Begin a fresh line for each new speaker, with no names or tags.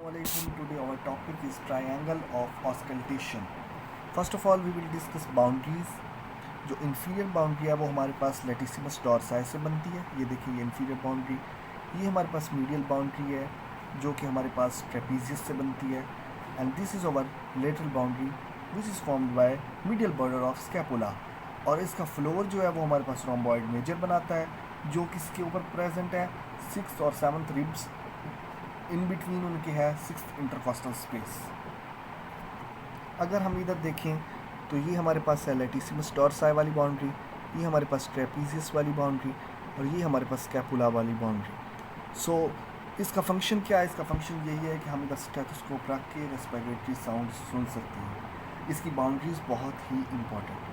Assalamualaikum. Today our topic is triangle of auscultation. First of all we will discuss boundaries. जो inferior boundary है वो हमारे पास latissimus dorsi से बनती है. ये देखिए ये inferior boundary. ये हमारे पास medial boundary है जो कि हमारे पास trapezius से बनती है. And this is our lateral boundary which is formed by medial border of scapula. और इसका फ्लोर जो है वो हमारे पास rhomboid major बनाता है जो किसके ऊपर प्रेजेंट है 6th और 7th रिब्स इन बिटवीन उनके है 6th इंटरकॉस्टल स्पेस. अगर हम इधर देखें तो ये हमारे पास है लैटिसिमस डॉर्साई वाली बाउंड्री, ये हमारे पास ट्रेपीजियस वाली बाउंड्री और ये हमारे पास स्कैपुला वाली बाउंड्री. सो इसका फंक्शन क्या है? इसका फंक्शन यही है कि हम इधर स्टेथोस्कोप रख के रेस्पिरेटरी साउंड सुन सकते हैं. इसकी बाउंड्रीज बहुत ही इम्पोर्टेंट